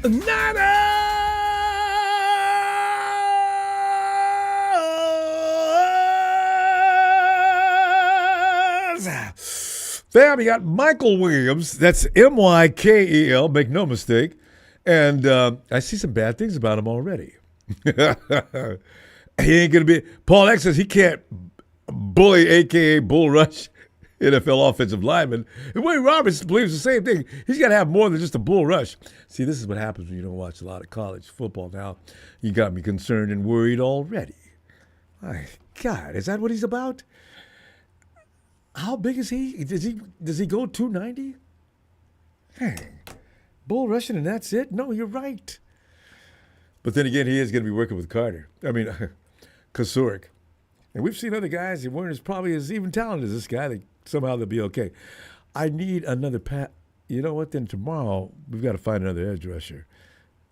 Niners! Fam, you got Mykel Williams. That's Mykel, make no mistake. And I see some bad things about him already. He ain't going to be. Paul X says he can't bully, a.k.a. Bull Rush, NFL offensive lineman. And Wayne Roberts believes the same thing. He's got to have more than just a bull rush. See, this is what happens when you don't watch a lot of college football now. You got me concerned and worried already. My God, is that what he's about? How big is he? Does he go 290? Dang. Bull rushing and that's it? No, you're right. But then again, he is going to be working with Carter. I mean, Kasurik. And we've seen other guys that weren't probably as even talented as this guy that somehow they'll be okay. I need another pat. You know what? Then tomorrow, we've got to find another edge rusher.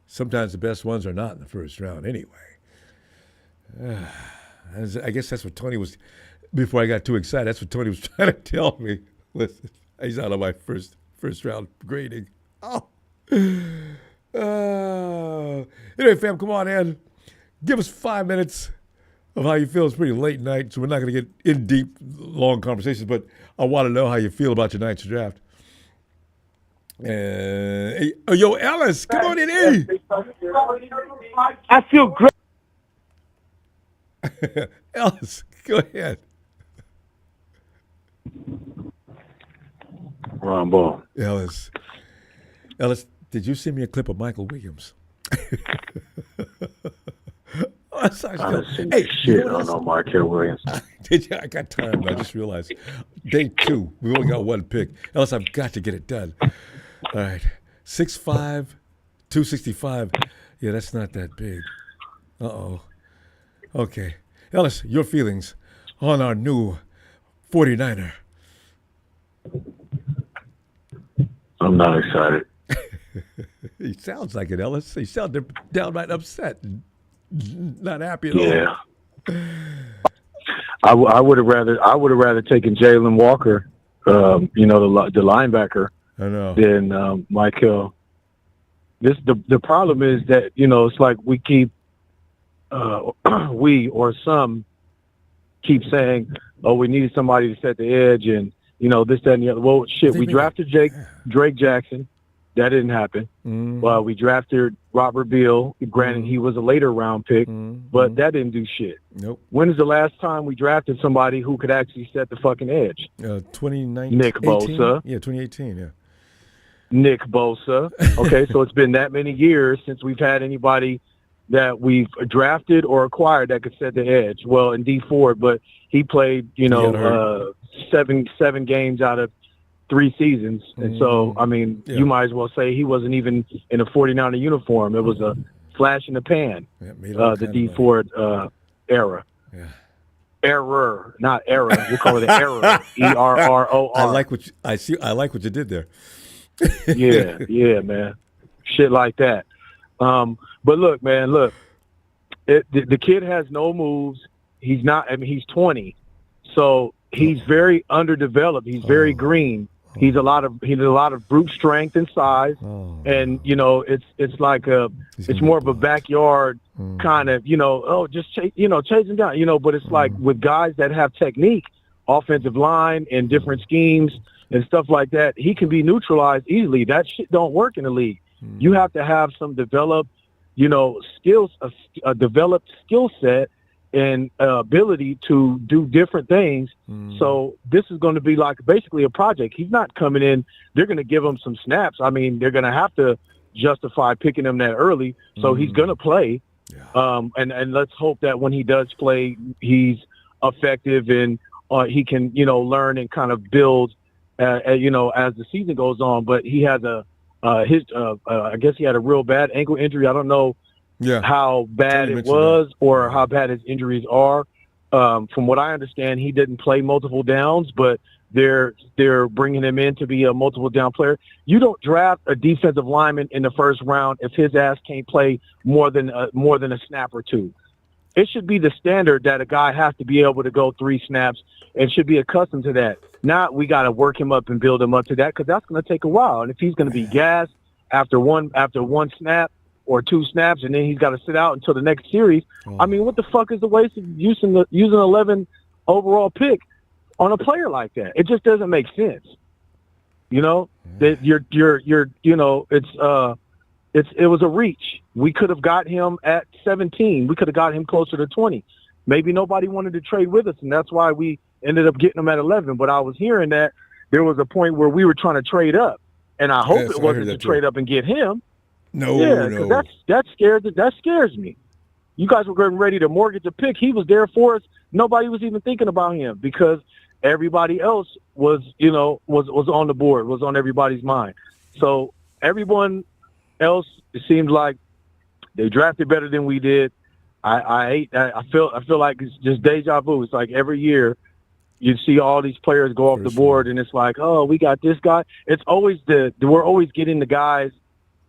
Sometimes the best ones are not in the first round anyway. I guess that's what Tony was, before I got too excited, that's what Tony was trying to tell me. Listen, he's out of my first round grading. Oh. Anyway, fam, come on in. Give us 5 minutes of how you feel. It's pretty late night, so we're not going to get in deep, long conversations, but I want to know how you feel about your night's draft. Hey, yo, Ellis, come on in, E. I feel great. Ellis, go ahead. Ronbo. Ellis, did you send me a clip of Mykel Williams? I didn't see shit on Mykel Williams. Did you? I got time. I just realized. Day 2. We only got one pick. Ellis, I've got to get it done. All right. 6'5", 265. Yeah, that's not that big. Uh-oh. Okay. Ellis, your feelings on our new 49er. I'm not excited. He sounds like it, Ellis. He sounds downright upset. Not happy at all. Yeah. I would have rather taken Jalen Walker, the linebacker, I know, than Mykel. The problem is that it's like we keep some keep saying, oh, we needed somebody to set the edge and this, that, and the other. Well, shit, we drafted Drake Jackson. That didn't happen. Mm-hmm. We drafted Robert Beal. Granted, he was a later round pick, but that didn't do shit. Nope. When is the last time we drafted somebody who could actually set the fucking edge? 2019. Nick Bosa. Yeah, 2018, yeah. Nick Bosa. Okay, so it's been that many years since we've had anybody that we've drafted or acquired that could set the edge. Well, in D Ford, but he played, 7 games out of 3 seasons. And so, I mean, you might as well say he wasn't even in a 49er uniform. It was a flash in the pan, the D Ford era. Yeah. Error, not error. We'll call it an error. ERROR. I like what you did there. yeah, man. Shit like that. But look, man, the kid has no moves. He's not. I mean, he's 20, so he's very underdeveloped. He's very green. He's a lot of brute strength and size, and it's like it's more of a backyard kind of just chase him down. But it's like with guys that have technique, offensive line and different schemes and stuff like that, he can be neutralized easily. That shit don't work in the league. You have to have some developed, skills, a developed skill set and ability to do different things. So this is going to be like basically a project. He's not coming in. They're going to give him some snaps. I mean, they're going to have to justify picking him that early. So he's going to play. Yeah. And let's hope that when he does play, he's effective and he can, learn and kind of build, as the season goes on. But he has I guess he had a real bad ankle injury. I don't know how bad it was or how bad his injuries are. From what I understand, he didn't play multiple downs, but they're bringing him in to be a multiple down player. You don't draft a defensive lineman in the first round if his ass can't play more than a snap or 2. It should be the standard that a guy has to be able to go 3 snaps and should be accustomed to that. Now we got to work him up and build him up to that because that's going to take a while. And if he's going to be gassed after one snap or 2 snaps, and then he's got to sit out until the next series. I mean, what the fuck is the waste of using 11 overall pick on a player like that? It just doesn't make sense. You know, that you're you know, it was a reach. We could have got him at 17. We could have got him closer to 20. Maybe nobody wanted to trade with us, and that's why we ended up getting him at 11. But I was hearing that there was a point where we were trying to trade up, and I hope it wasn't to trade up and get him. No. That scares me. You guys were getting ready to mortgage a pick. He was there for us. Nobody was even thinking about him because everybody else was on the board, was on everybody's mind. So everyone else, it seemed like they drafted better than we did. I feel like it's just deja vu. It's like every year you see all these players go off the board, and it's like, oh, we got this guy. It's always we're always getting the guys,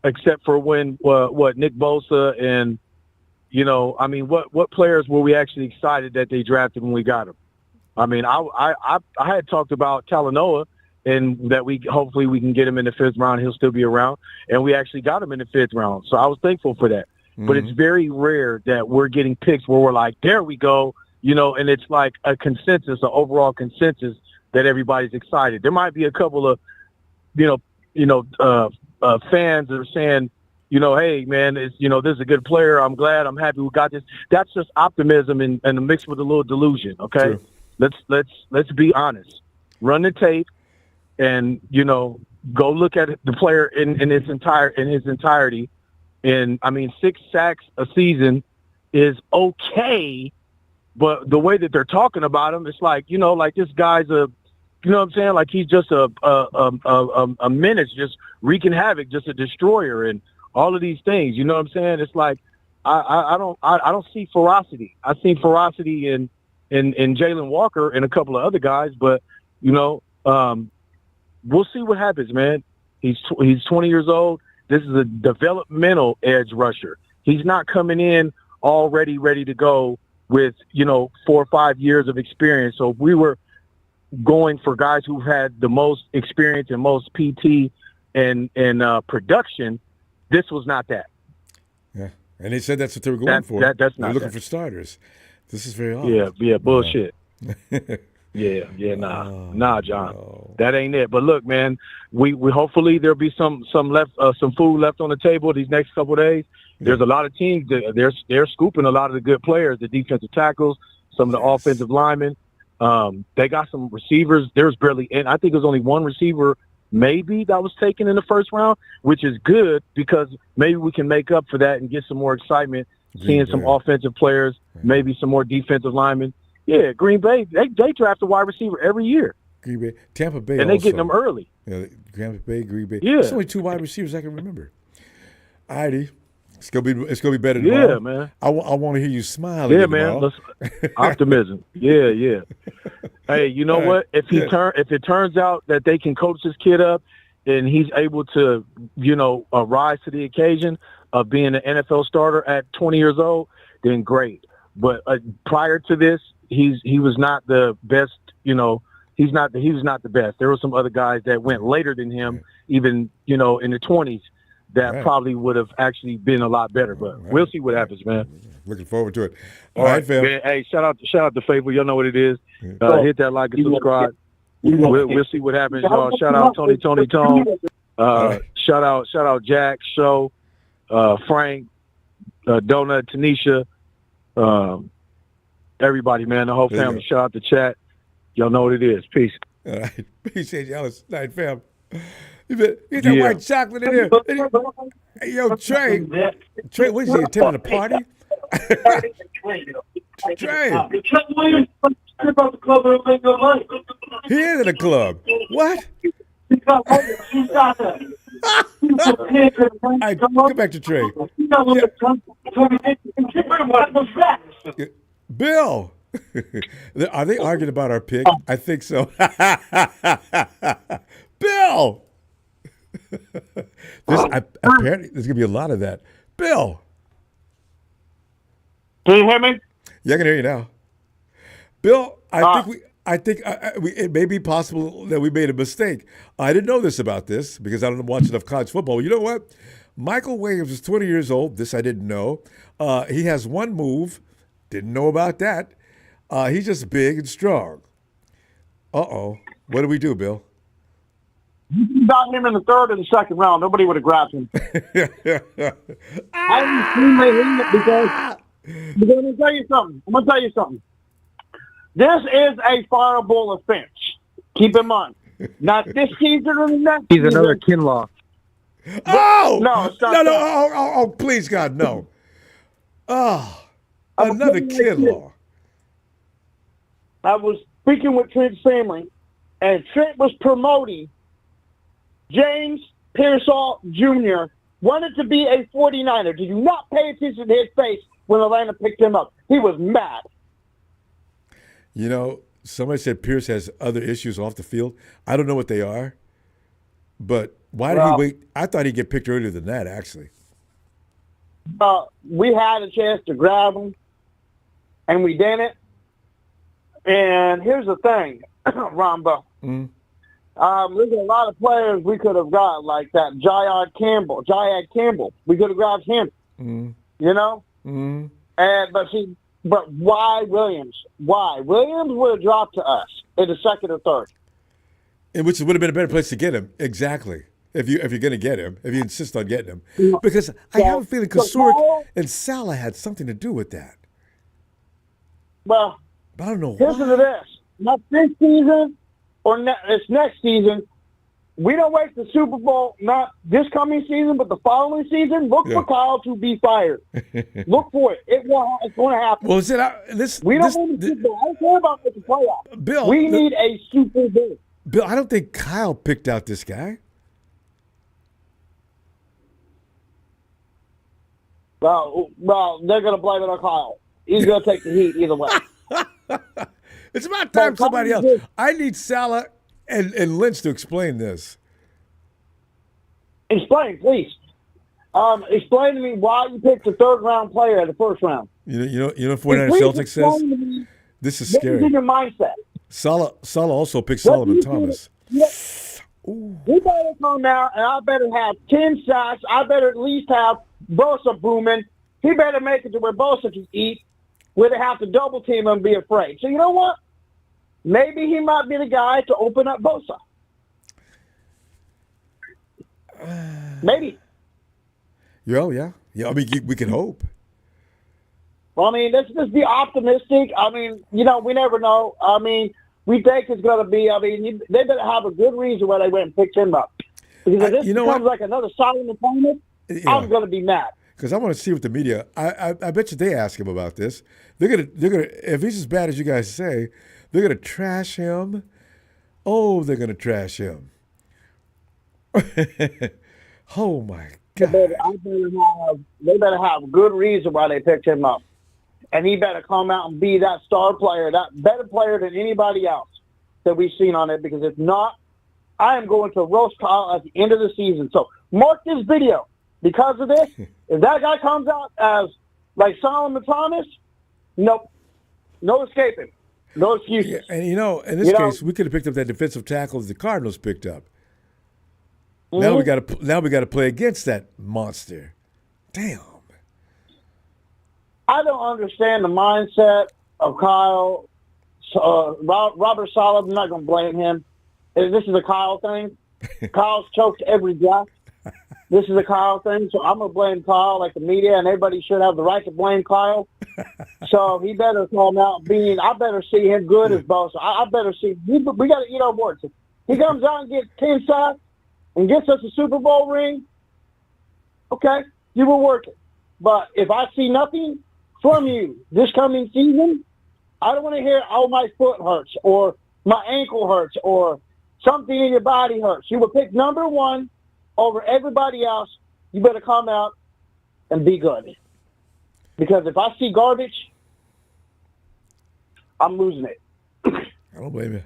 except for when Nick Bosa and I mean, what players were we actually excited that they drafted when we got them? I mean, I had talked about Talanoa, and that hopefully we can get him in the 5th round. He'll still be around, and we actually got him in the 5th round. So I was thankful for that. Mm-hmm. But it's very rare that we're getting picks where we're like, there we go, and it's like a consensus, an overall consensus that everybody's excited. There might be a couple of, fans that are saying, hey man, this is a good player. I'm glad. I'm happy we got this. That's just optimism and mixed with a little delusion. Okay, true. Let's be honest. Run the tape, and go look at the player in his entirety. And I mean, 6 sacks a season is okay, but the way that they're talking about him, it's like like this guy's a. You know what I'm saying? Like he's just a menace, just wreaking havoc, just a destroyer, and all of these things. You know what I'm saying? It's like I don't see ferocity. I see ferocity in Jalen Walker and a couple of other guys, but we'll see what happens, man. He's 20 years old. This is a developmental edge rusher. He's not coming in already ready to go with 4 or 5 years of experience. So if we were going for guys who've had the most experience and most PT and production, this was not that. Yeah, and they said that's what they were going for. That's not. They're looking for starters. This is very odd. Yeah, bullshit. Nah, John, no. That ain't it. But look, man, we hopefully there'll be some left, some food left on the table these next couple of days. There's a lot of teams that they're scooping a lot of the good players, the defensive tackles, some of the offensive linemen. They got some receivers. There's barely, and I think there's only one receiver maybe that was taken in the 1st round, which is good because maybe we can make up for that and get some more excitement, seeing some offensive players, maybe some more defensive linemen. Yeah, Green Bay, they draft a wide receiver every year. Green Bay, Tampa Bay, and they getting them early. Yeah, Tampa Bay, Green Bay. Yeah, there's only 2 wide receivers I can remember. Alrighty. It's gonna be better tomorrow. Yeah, man. I want to hear you smile. Yeah, man. Optimism. Yeah. Hey, you know what? If it turns out that they can coach this kid up, and he's able to, rise to the occasion of being an NFL starter at 20 years old, then great. But prior to this, he was not the best. He was not the best. There were some other guys that went later than him, even in the 20s. That probably would have actually been a lot better, but we'll see what happens, man. Looking forward to it. All right, fam. Man, hey, shout out to Faithful. Y'all know what it is. Hit that like and subscribe. We'll see what happens, y'all. Shout out Tony Tone. Shout out Jack, Show, Frank, Donut, Tanisha, everybody, man. The whole family. Shout out to chat. Y'all know what it is. Peace. All right. Appreciate y'all. It's night, fam. Get that white chocolate in here. Hey, yo, Trey, what is he, attending a party? Trey. He is in the club. What? All right, come back to Trey. Yeah. Bill. Are they arguing about our pick? I think so. Bill. Apparently there's gonna be a lot of that. Bill, can you hear me? Yeah, I can hear you now. Bill, I I think it may be possible that we made a mistake. I didn't know this about this because I don't watch enough college football. You know what? Mykel Williams is 20 years old. This I didn't know. He has one move. Didn't know about that. He's just big and strong. Uh-oh. What do we do, Bill? You got him in the third and the second round. Nobody would have grabbed him. I didn't see my hand because I'm going to tell you something. This is a fireable offense. Keep in mind. Not this season or the next He's season. another Kinlaw. Oh! No, it's not No, that. oh, please, God, no. Oh, another kid law. I was speaking with Trent's family, and Trent was promoting James Pearsall Jr. wanted to be a 49er. Did you not pay attention to his face when Atlanta picked him up? He was mad. You know, somebody said Pierce has other issues off the field. I don't know what they are, but why did he wait? I thought he'd get picked earlier than that, actually. We had a chance to grab him, and we didn't. And here's the thing, Ronbo. Mm. There's a lot of players we could have got, like that Jayad Campbell. We could have grabbed him. Mm. You know? Mm. But why Williams? Why? Williams would have dropped to us in the second or third. And which would have been a better place to get him, exactly. If you're going to get him, if you insist on getting him, because I have a feeling Kasurik and Salah had something to do with that. Well, but I don't know listen to this. Not this season or it's next season. We don't wait the Super Bowl, not this coming season, but the following season. Look for Kyle to be fired. Look for it. It's going to happen. Well, we don't want the Super Bowl. I don't care about the playoffs. Bill, we need a Super Bowl. Bill, I don't think Kyle picked out this guy. Well, they're going to blame it on Kyle. He's going to take the heat either way. It's about time somebody else. I need Salah and Lynch to explain this. Explain, please. Explain to me why you picked a third-round player in the first round. You know what 49ers Celtics says? This is scary. What is in your mindset? Salah also picked Solomon Thomas. He better come out, and I better have 10 sacks. I better at least have Bosa booming. He better make it to where Bosa can eat, where they have to double team him and be afraid. So you know what? Maybe he might be the guy to open up Bosa. Maybe. Yeah. I mean, we can hope. Well, I mean, let's just be optimistic. I mean, we never know. I mean, we think it's going to be. I mean, they better have a good reason why they went and picked him up. Because if this becomes like another Solomon Thomas, I'm going to be mad. Because I want to see what the media. I bet you they ask him about this. They're gonna. If he's as bad as you guys say, they're gonna trash him. Oh, they're gonna trash him. Oh my God! They better have good reason why they picked him up, and he better come out and be that star player, that better player than anybody else that we've seen on it. Because if not, I am going to roast Kyle at the end of the season. So mark this video. Because of this, if that guy comes out as like Solomon Thomas, nope. No escaping. No excuses. Yeah, and in this case, we could have picked up that defensive tackle that the Cardinals picked up. Mm-hmm. Now we got to play against that monster. Damn. I don't understand the mindset of Kyle. Robert Saleh, I'm not going to blame him. This is a Kyle thing. Kyle's choked every draft. This is a Kyle thing, so I'm going to blame Kyle like the media, and everybody should have the right to blame Kyle. So he better come out I better see him good as Bosa. I better see, we got to eat our words. He comes out and gets 10 sacks and gets us a Super Bowl ring, okay, you were working. But if I see nothing from you this coming season, I don't want to hear, oh, my foot hurts, or my ankle hurts, or something in your body hurts. You were picked number one over everybody else. You better come out and be good. Because if I see garbage, I'm losing it. I don't blame you.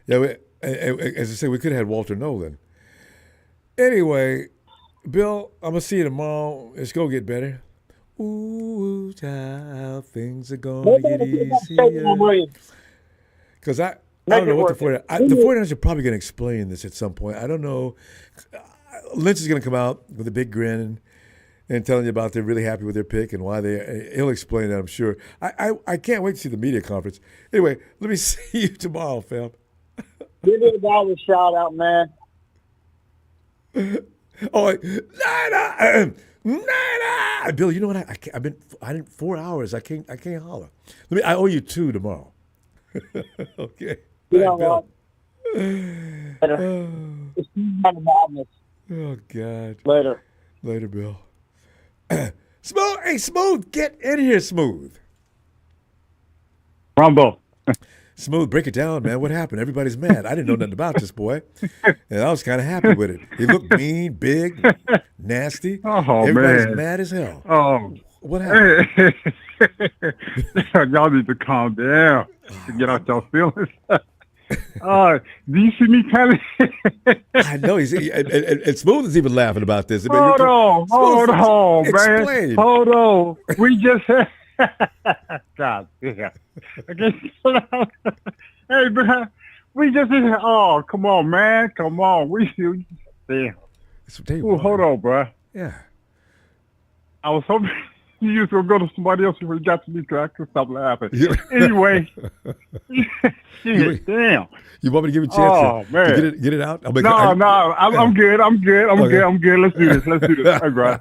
Yeah, as I say, we could have had Walter Nolan. Anyway, Bill, I'm going to see you tomorrow. It's going to get better. Ooh, child, things are going to get easier. Because I don't know what worth the 49ers are probably going to explain this at some point. I don't know. Lynch is going to come out with a big grin and telling you about they're really happy with their pick and why he'll explain that, I'm sure. I can't wait to see the media conference. Anyway, let me see you tomorrow, fam. Give the guy a shout out, man. Oh, Nina! Bill, you know what? I didn't 4 hours. I can't holler. I owe you 2 tomorrow. Okay. You All know right, what? Later. It's not madness. Oh God. Later, Bill. Smooth, hey, Smooth, get in here, Smooth. Ronbo. Smooth, break it down, man. What happened? Everybody's mad. I didn't know nothing about this boy, and I was kind of happy with it. He looked mean, big, nasty. Oh, Everybody's man. mad as hell. Oh. What happened? Y'all need to calm down to get out your feelings. Do you see me kind of? I know and Smooth is even laughing about this. Hold on, man. Explain. Hold on. We just had. God damn. Hey, bro. We just. Oh, come on, man. Come on. Damn. Ooh, hold on, bro. Yeah. I was hoping you used to go to somebody else before you got to me because I couldn't stop laughing. Yeah. Anyway. Shit, damn. You want me to give you a chance man. to get it out? I'm good. I'm good. Let's do this. Hey, bro.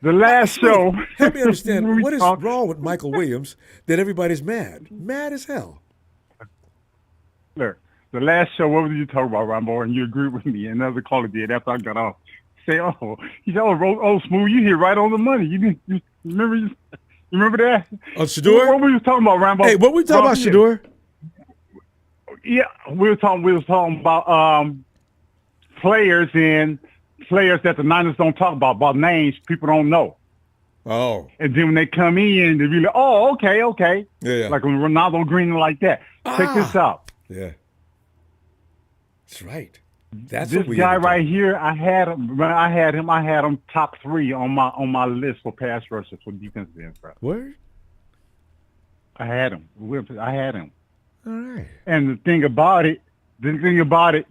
The last show. Help me understand, what is wrong with Mykel Williams that everybody's mad? Mad as hell. Look, the last show, what was you talking about, Ronbo? And you agreed with me. Another caller did after I got off. Say, he said, Smooth, you hit right on the money. You remember that? Oh, Shador? What were you talking about, Ronbo? Hey, what were we talking about, Shador? Yeah, we were talking about players that the Niners don't talk about names people don't know. Oh. And then when they come in, they be like, okay. Yeah. Like when Ronaldo Green like that. Check this out. Yeah. That's right. That's this guy right here. I had him top 3 on my list for pass rushers for defensive ends. Word? I had him. All right. And the thing about it,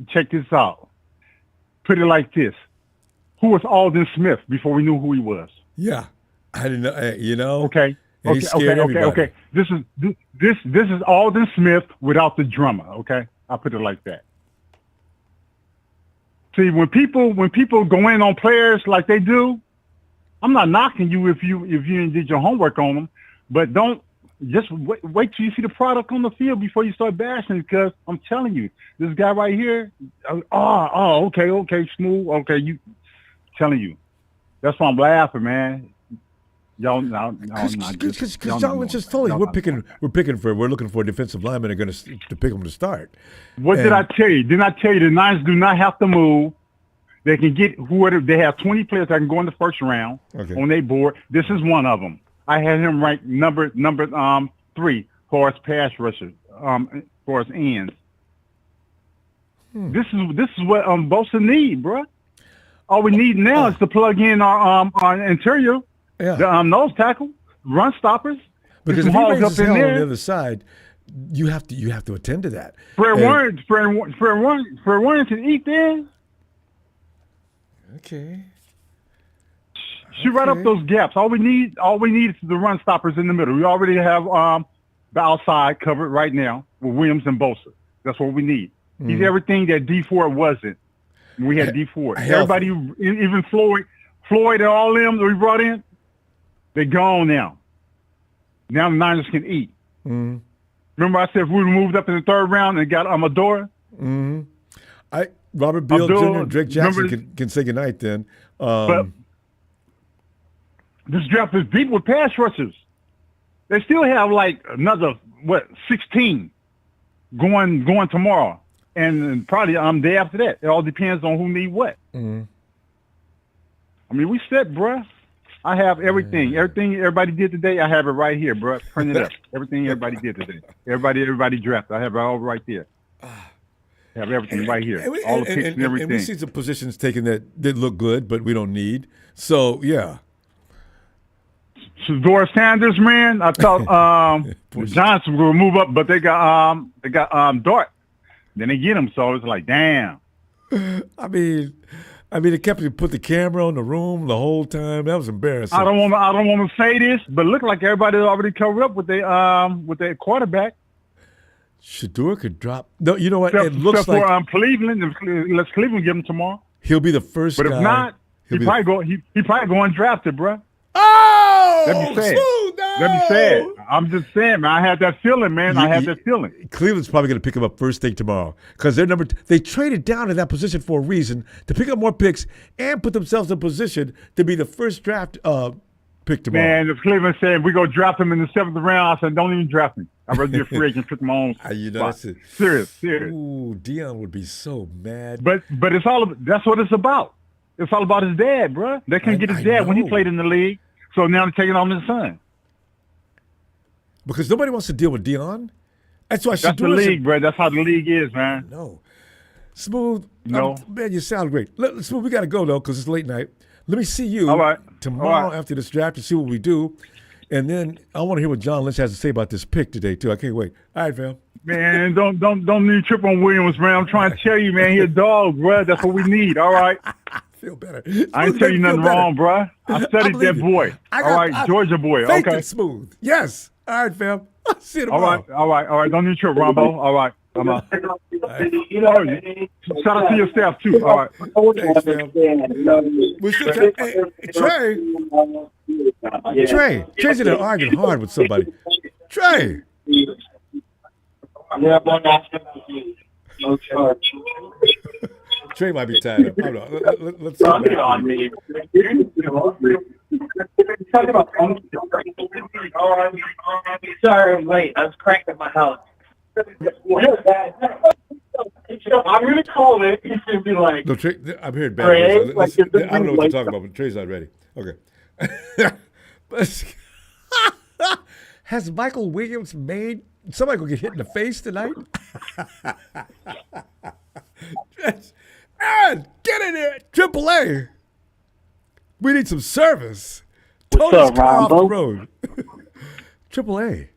check this out. Put it like this. Who was Alden Smith before we knew who he was? Yeah. I didn't know, Okay. He scared everybody. Okay. This is Alden Smith without the drummer, okay? I'll put it like that. See, when people go in on players like they do, I'm not knocking you if you did your homework on them, but don't just wait till you see the product on the field before you start bashing, because I'm telling you, this guy right here, okay, Smooth, okay, you telling you. That's why I'm laughing, man. Y'all Because y'all just told you we're looking for a defensive lineman. Are going to pick them to start. Did I tell you? Didn't I tell you the Niners do not have to move? They can get whoever. They have 20 players that can go in the first round on their board. This is one of them. I had him ranked number 3 for his pass rushers, for his ends. This is what Bosa need, bro. All we need now is to plug in our interior. Yeah. The nose tackle, run stoppers. Because if he raises hell on the other side, you have to attend to that. Fred Warren can eat there. Okay. Shoot right up those gaps. All we need is the run stoppers in the middle. We already have the outside covered right now with Williams and Bosa. That's what we need. He's everything that D4 wasn't. We had D4. Everybody, even Floyd and all them that we brought in, they're gone now. Now the Niners can eat. Remember I said if we moved up in the 3rd round and got Amador? Robert Beal Jr. and Drake Jackson can say goodnight then. But this draft is deep with pass rushers. They still have like another 16 going tomorrow, and probably day after that. It all depends on who need what. I mean, we set, bruh. I have everything. Everything everybody did today, I have it right here, bruh. Print it up. Everything everybody did today. Everybody drafted. I have it all right there. I have everything right here. All the picks and everything. And we see some positions taken that did look good, but we don't need. So, yeah. Shador Sanders, man. I thought the Giants were gonna move up, but they got Dart. Then they get him, so it's like, damn. I mean, they kept put the camera on the room the whole time. That was embarrassing. I don't want to say this, but it looked like everybody already covered up with their quarterback. Shador could drop. No, you know what? Except, It looks except like for Cleveland. Let's Cleveland give him tomorrow. he'll be the first But guy. if not, he probably go undrafted, bro. Oh! Let me say it. Smooth, no! Let me say it. I'm just saying, man. I had that feeling, man. I had that feeling. Cleveland's probably going to pick him up first thing tomorrow because they traded down in that position for a reason to pick up more picks and put themselves in position to be the first draft pick tomorrow. Man, if Cleveland said we go draft him in the 7th round, I said don't even draft him. I'd rather be a free agent, pick my own spot. Serious. Ooh, Dion would be so mad. But that's what it's about. It's all about his dad, bro. They couldn't get his dad when he played in the league, so now they're taking on his son. Because nobody wants to deal with Dion. That's why That's the league, bro. That's how the league is, man. No. Smooth. No. Man, you sound great. Smooth, we got to go, though, because it's late night. Let me see you tomorrow after this draft to see what we do. And then I want to hear what John Lynch has to say about this pick today, too. I can't wait. All right, fam. Man, don't need trip on Williams, man. I'm trying to tell you, man. He's a dog, bro. That's what we need, all right? Feel better. I ain't tell you nothing wrong, bro. I studied that boy. All right, Georgia boy. Okay. Smooth. Yes. All right, fam. See you tomorrow. All right. Don't need trip, Ronbo. All right. I'm out. Shout out to your staff, too. All right. Thanks, fam. Trey's in there arguing hard with somebody. Trey. Trey might be tired of. Hold on. Let's see. Sorry, I'm late. I was cranking my house. I'm going to call it. He's going to be like... No, Trey, I'm hearing bad news. I don't know what you're talking about, but Trey's not ready. Okay. Has Mykel Williams made... Somebody going to get hit in the face tonight? Aaron, get in here. AAA. We need some service. What's up, off the Ronbo? road. AAA.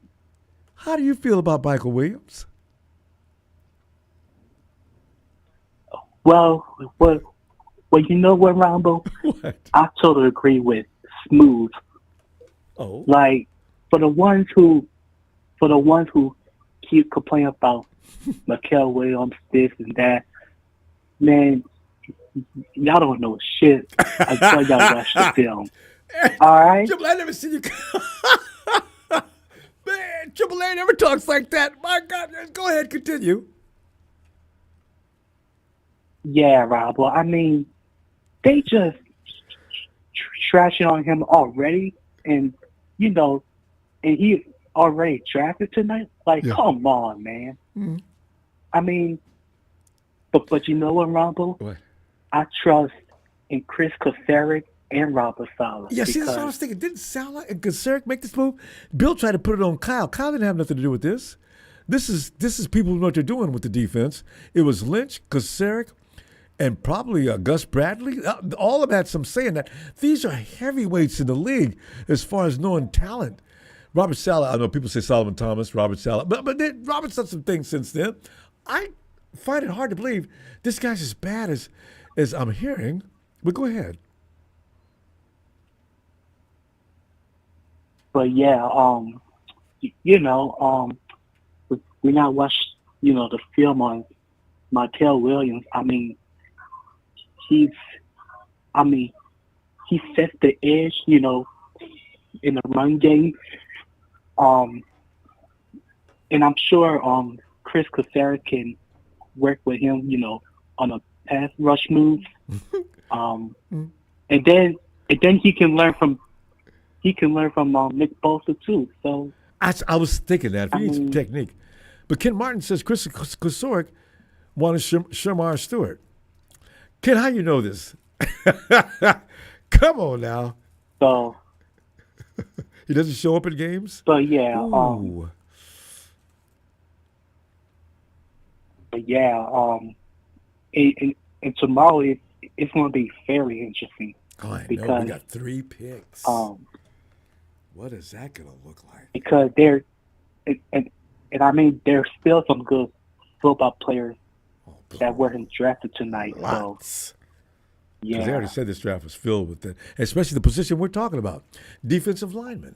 How do you feel about Mykel Williams? Well, you know what, Ronbo? What? I totally agree with Smooth. Oh. Like, for the ones who keep complaining about Mykel Williams, this and that, man, y'all don't know shit until y'all watch the film. All right? Triple A never seen you. Man, Triple A never talks like that. My God, go ahead, continue. Yeah, Ronbo. I mean, they just trashing on him already, and and he already drafted tonight. Like, come on, man. Mm-hmm. I mean, but you know what, Ronbo? What? I trust in Chris Kocurek and Robert Saleh. Yeah, see, that's what I was thinking. Didn't Saleh and Kocurek make this move? Bill tried to put it on Kyle. Kyle didn't have nothing to do with this. This is people who know what they're doing with the defense. It was Lynch, Kocurek, and probably Gus Bradley. All of them had some saying that these are heavyweights in the league as far as knowing talent. Robert Saleh, I know people say Solomon Thomas, Robert Saleh, but Robert's done some things since then. I find it hard to believe this guy's as bad as I'm hearing. But go ahead. But yeah, we not watched, the film on Mykel Williams. I mean, he sets the edge, in the run game. And I'm sure Chris Kocurek can work with him, on a pass rush move. And then he can learn from Nick Bosa too. So I was thinking that if he needs some technique. But Ken Martin says Chris Kocurek wanted Shamar Stewart. Ken, how you know this? Come on now. So he doesn't show up at games? But yeah, and tomorrow it's going to be very interesting. Oh, I know. Because, we got 3 picks. What is that going to look like? because and I mean there's still some good football players Oh, that weren't drafted tonight. lots. So Because they already yeah, said this draft was filled with that, especially the position we're talking about, defensive lineman.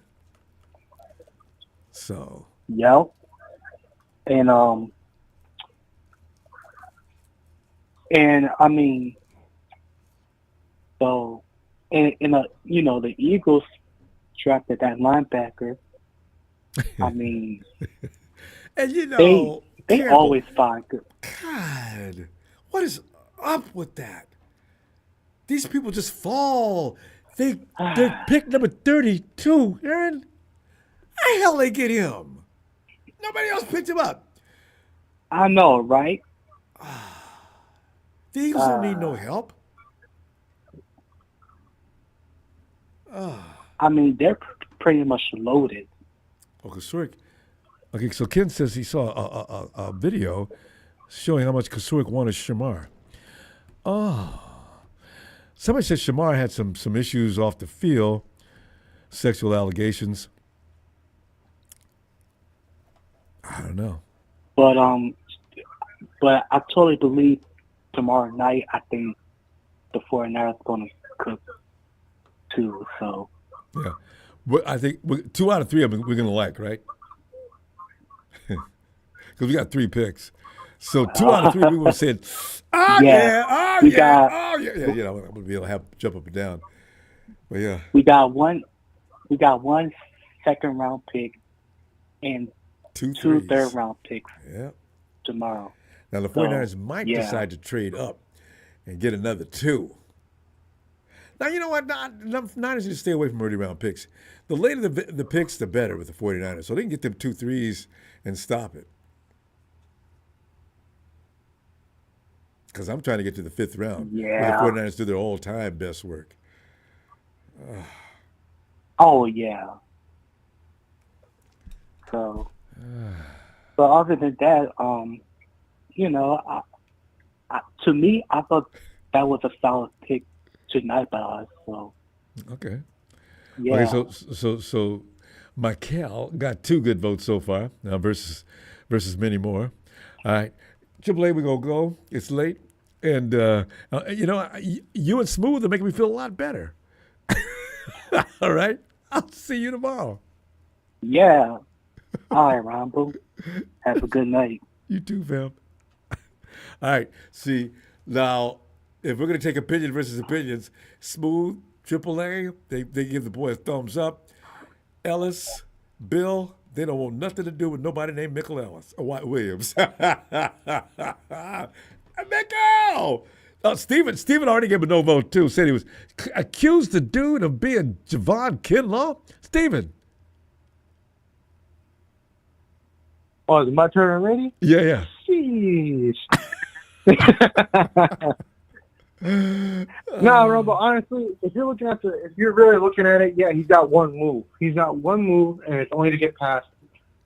So, yeah, and I mean so the Eagles drafted that linebacker. I mean and they Campbell, always find good. God, what is up with that? These people just fall. They're pick number 32, Aaron. How the hell they get him? Nobody else picked him up. I know, right? The Eagles don't need no help. I mean, they're pretty much loaded. Okay, so Ken says he saw a video showing how much Kasurik wanted Shamar. Oh. Somebody said Shamar had some issues off the field, sexual allegations. I don't know. But I totally believe tomorrow night, I think the 49ers going to cook too. So Yeah. But I think 2 out of 3 of them we're going to like, right? Because we got 3 picks. So 2 out of 3 people said, oh, yeah, oh, we yeah, got, oh, yeah. Yeah, I'm going to be able to jump up and down. But, yeah. We got one second round pick and 2 third round picks tomorrow. Now, the 49ers might decide to trade up and get another 2. Now, you know what? The Niners need to stay away from early round picks. The later the picks, the better with the 49ers. So they can get them 2 3s and stop it. Because I'm trying to get to the 5th round. Yeah. Where the 49ers do their all-time best work. Oh, yeah. So, but other than that, to me, I thought that was a solid pick tonight by us. So, okay. yeah. Okay, so Mykel got 2 good votes so far versus many more. All right. Triple A, we're going to go. It's late. And, you and Smooth are making me feel a lot better. All right. I'll see you tomorrow. Yeah. All right, Ronbo. Have a good night. You too, fam. All right. See, now, if we're going to take opinion versus opinions, Smooth, Triple A, they give the boy a thumbs up. Ellis, Bill, they don't want nothing to do with nobody named Mykel Williams. Mykel! Steven already gave a no vote, too. Said he was accused the dude of being Javon Kinlaw. Steven. Oh, is it my turn already? Yeah. Jeez. No, Ronbo, honestly, if you're really looking at it, yeah, he's got one move. He's got one move, and it's only to get past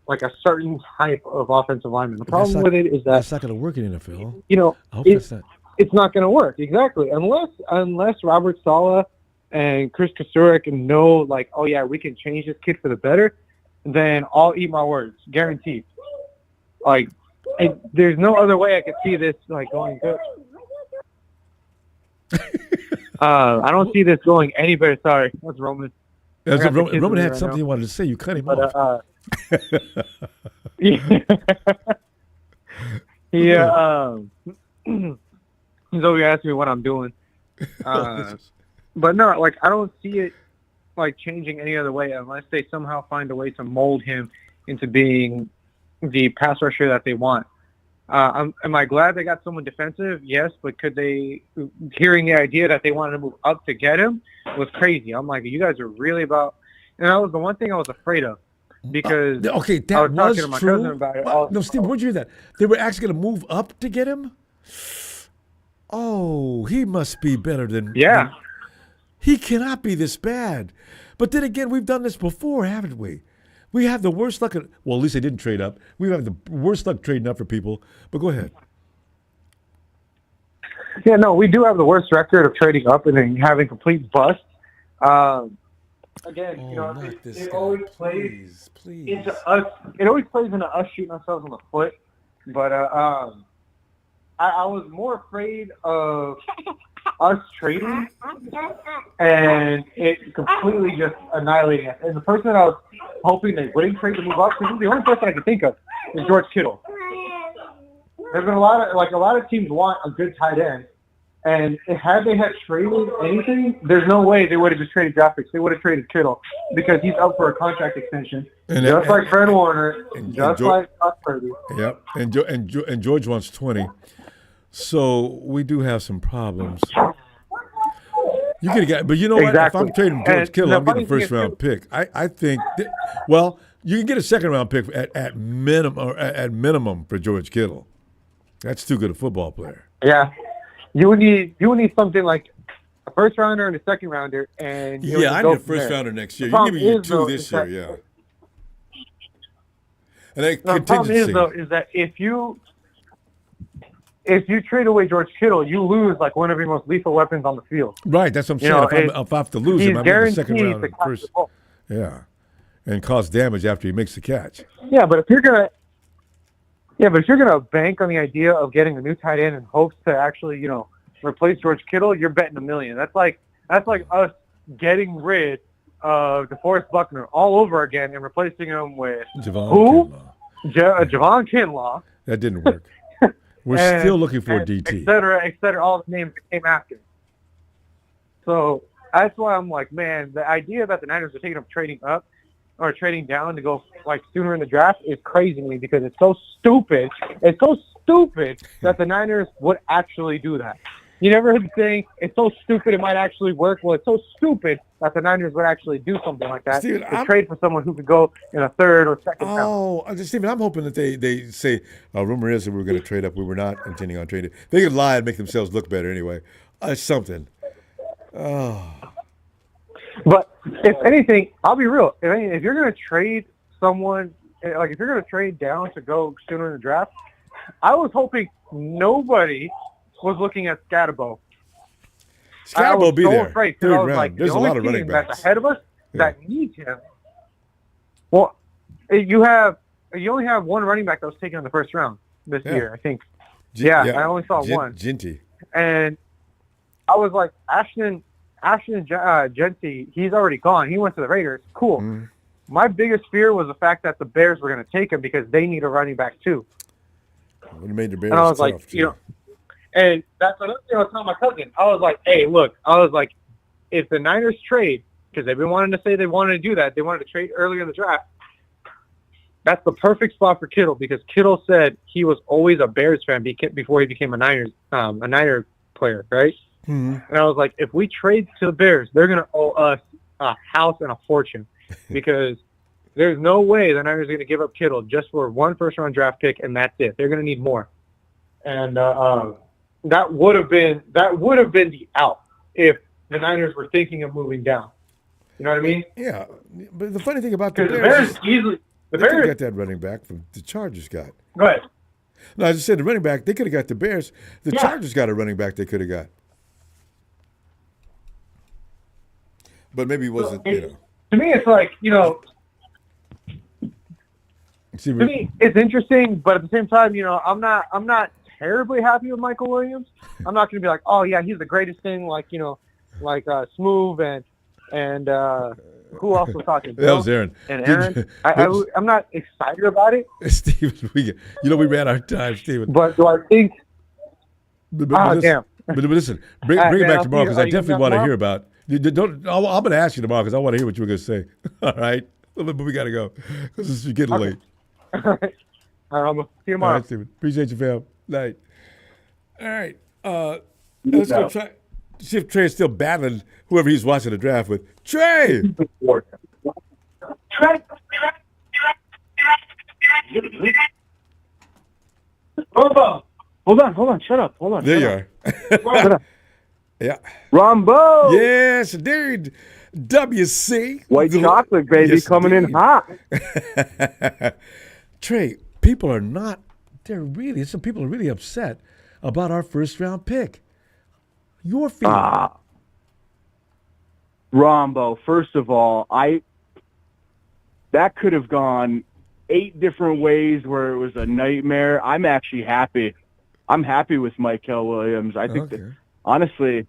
like a certain type of offensive lineman. The problem with it is that that's not going to work in the NFL. I hope that's not. It's not going to work exactly unless Robert Saleh and Chris Kasurik know, like, oh yeah, we can change this kid for the better. Then I'll eat my words, guaranteed. Like, there's no other way I could see this going good. I don't see this going any better. Sorry, that's Roman. Roman had something he wanted to say. You cut him off. He's always asking me what I'm doing. But no, I don't see it changing any other way unless they somehow find a way to mold him into being the pass rusher that they want. Am I glad they got someone defensive? Yes, but could they? Hearing the idea that they wanted to move up to get him was crazy. I'm like, you guys are really about. And that was the one thing I was afraid of because that I was talking to my true. cousin about it. No, Steve, where'd you hear that? They were actually going to move up to get him. Oh, he must be better than. Yeah. He cannot be this bad. But then again, we've done this before, haven't we? We have the worst luck. At least they didn't trade up. We have the worst luck trading up for people. But go ahead. Yeah, no, we do have the worst record of trading up and then having complete bust. again, Oh, you know, not this it guy. always plays Please. into us. It always plays into us shooting ourselves in the foot. But I was more afraid of us trading and it completely just annihilating us. And the person that I was hoping they wouldn't trade to move up, because the only person I could think of is George Kittle. There's been a lot of teams want a good tight end, and had they had traded anything, there's no way they would have just traded draft picks. They would have traded Kittle because he's up for a contract extension, like Fred Warner, like Josh Purdy. Yep, and George wants 20, so we do have some problems. You could have got, but you know what? Exactly. If I'm trading George Kittle, I'm getting a first round pick. I think, well, you can get a second round pick at minimum for George Kittle. That's too good a football player. Yeah, you would need something like a first rounder and a second rounder, and I need a first rounder next year. You give me your two this year, yeah. And then the problem is that if you trade away George Kittle, you lose like one of your most lethal weapons on the field. Right, that's what I'm saying. If I have to lose him, I'm getting a second round and first. Yeah, and cause damage after he makes the catch. Yeah, but if you're gonna bank on the idea of getting a new tight end in hopes to actually, replace George Kittle, you're betting $1 million. That's like us getting rid of DeForest Buckner all over again and replacing him with Javon Kinlaw. That didn't work. We're still looking for a DT. Et cetera, all the names that came after. So that's why I'm like, man, the idea that the Niners are taking up trading up or trading down to go like sooner in the draft is crazy to me because it's so stupid. It's so stupid that the Niners would actually do that. You never heard the saying, it's so stupid it might actually work. Well, it's so stupid that the Niners would actually do something like that to trade for someone who could go in a third or second round. Oh, Stephen, I'm hoping that they say, rumor is that we were going to trade up. We were not intending on trading. They could lie and make themselves look better anyway. Something. Oh. But if anything, I'll be real. If you're going to trade someone, like if you're going to trade down to go sooner in the draft, I was hoping nobody was looking at Scatterbo. Scatterbo be there. Afraid, third round. Like, there's a lot of running backs that's ahead of us that needs him. Well, you only have one running back that was taken in the first round this year, I think. I only saw one. Ginty. And I was like, Ashton Genty, he's already gone. He went to the Raiders. Cool. Mm. My biggest fear was the fact that the Bears were going to take him because they need a running back too. Would have made the Bears and I was tough, like, and that's another thing I was telling my cousin. I was like, hey, look, if the Niners trade, because they've been wanting to say they wanted to do that, they wanted to trade earlier in the draft, that's the perfect spot for Kittle because Kittle said he was always a Bears fan before he became a Niner player, right? Mm-hmm. And I was like, if we trade to the Bears, they're going to owe us a house and a fortune because there's no way the Niners are going to give up Kittle just for one first-round draft pick, and that's it. They're going to need more. And that would have been the out if the Niners were thinking of moving down. You know what I mean? Yeah, but the funny thing about the Bears got that running back from the Chargers got. Go ahead. No, I just said the running back, they could have got the Bears. The Chargers got a running back they could have got. But maybe it wasn't, To me, it's like, to me, it's interesting, but at the same time, I'm not terribly happy with Mykel Williams. I'm not going to be like, oh yeah, he's the greatest thing, Smooth and who else was talking? That was Aaron. And Aaron. I'm not excited about it. Steven, we ran out of time, Steven. But do I think? Damn. But listen, bring it back tomorrow because I definitely want to hear about. I'm going to ask you tomorrow because I want to hear what you were going to say. All right, but we got to go because it's getting late. All right, I'm going to see you tomorrow. All right, Steven. Appreciate you, fam. Night. All right, let's go try. See if Trey is still battling whoever he's watching the draft with. Trey! Ronbo! Hold on. Shut up. Hold on. There you are. Shut up. Yeah. Ronbo! Yes, dude. WC. White chocolate, baby, yes, coming in hot. Trey, some people are really upset about our first round pick. Your feeling. Ronbo, first of all, that could have gone 8 different ways where it was a nightmare. I'm actually happy. I'm happy with Mykel Williams. I think that, honestly,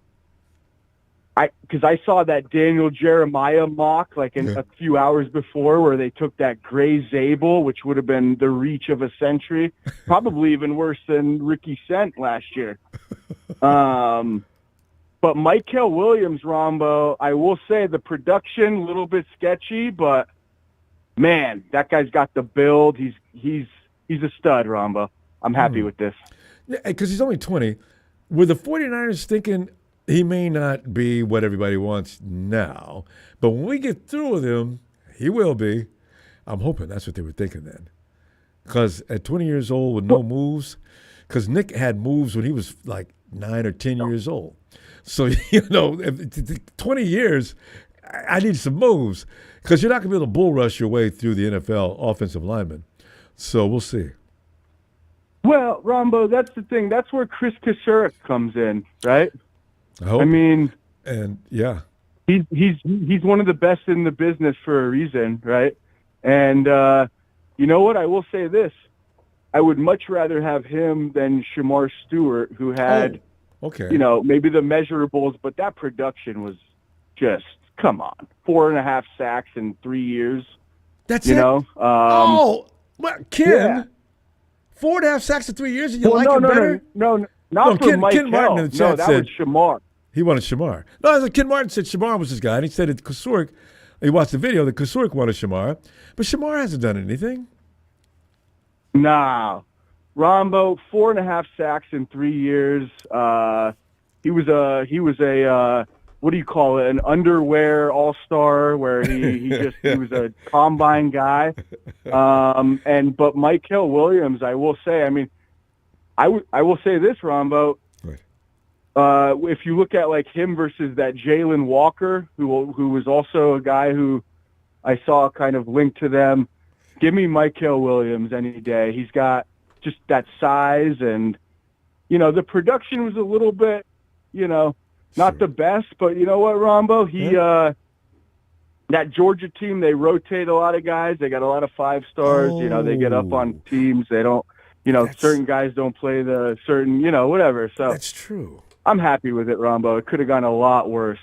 because I saw that Daniel Jeremiah mock like a few hours before where they took that Gray Zabel, which would have been the reach of a century, probably even worse than Ricky Sent last year. But Mykel Williams, Ronbo, I will say the production a little bit sketchy, but man, that guy's got the build. He's a stud, Ronbo. I'm happy with this. Yeah, because he's only 20. Were the 49ers thinking he may not be what everybody wants now, but when we get through with him, he will be? I'm hoping that's what they were thinking then. Because at 20 years old with no moves, because Nick had moves when he was like 9 or 10 years old. So, 20 years, I need some moves because you're not going to be able to bull rush your way through the NFL offensive lineman. So we'll see. Well, Ronbo, that's the thing. That's where Chris Kasurek comes in, right? I mean, and yeah, he's one of the best in the business for a reason, right? And you know what? I will say this: I would much rather have him than Shamar Stewart, who had, maybe the measurables, but that production was just, come on, 4.5 sacks in 3 years. That's it. Well, Ken, 4.5 sacks in 3 years, and you like him better? No, not for Mykel. Ken Martin in the chat that said was Shamar. He wanted Shamar. No, Ken Martin said Shamar was his guy, and he said that Kasurek, he watched the video that Kasurek wanted Shamar, but Shamar hasn't done anything. Nah. Ronbo, 4.5 sacks in 3 years. He was a what do you call it? An underwear all-star where he was a combine guy. But Mykel Williams, I will say, I mean, I will say this, Ronbo. If you look at like him versus that Jalen Walker, who was also a guy who I saw kind of linked to them, give me Mykel Williams any day. He's got just that size, and the production was a little bit, not the best, but you know what, Ronbo? That Georgia team, they rotate a lot of guys. They got a lot of 5-stars. They get up on teams. They don't, certain guys don't play the certain, whatever. So that's true. I'm happy with it, Ronbo. It could have gone a lot worse.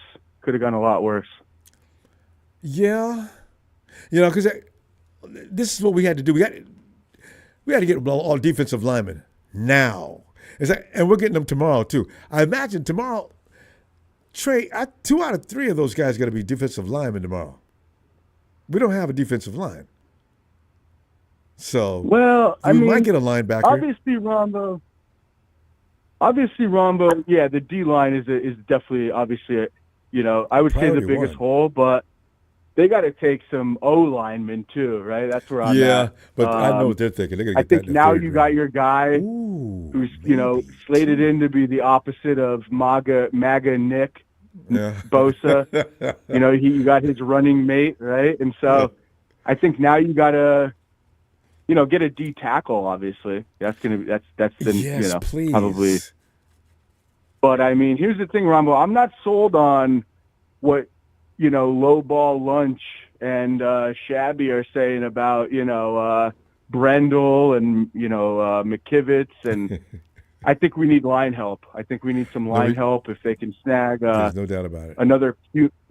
Yeah. Because this is what we had to do. We had to get all defensive linemen now. And we're getting them tomorrow, too. I imagine tomorrow, Trey, 2 out of 3 of those guys got to be defensive linemen tomorrow. We don't have a defensive line. So, we might get a linebacker. Obviously, Ronbo, yeah, the D-line is definitely, obviously, I would say the biggest hole, but they got to take some O-linemen too, right? That's where I'm at. Yeah, but I know what they're thinking. They're gonna I think now you got your guy who's, slated in to be the opposite of MAGA Nick Bosa. You got his running mate, right? And so I think now you got to, get a D tackle, obviously. That's the, please. Probably. But I mean, here's the thing, Ronbo. I'm not sold on what, low ball lunch and Shabby are saying about, Brendel and, McKivitz. And I think we need line help. I think we need some line help if they can snag there's no doubt about it. Another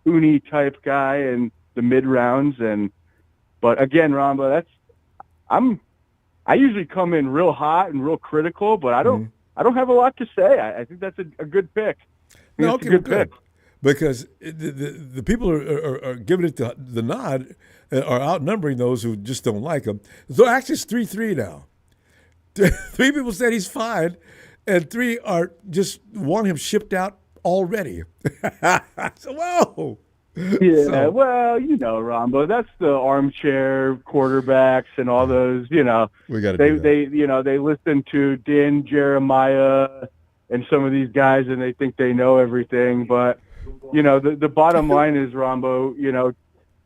Cooney type guy in the mid rounds. But again, Ronbo, I usually come in real hot and real critical, but I don't have a lot to say. I think that's a good pick. It's a good pick. Because the people are giving it the nod, are outnumbering those who just don't like him. So actually it's 3-3 now. 3 people said he's fine, and 3 are just want him shipped out already. So, whoa. Yeah, well, Ronbo, that's the armchair quarterbacks and all those, We got to they listen to Dan Jeremiah and some of these guys, and they think they know everything. But, the bottom line is, Ronbo,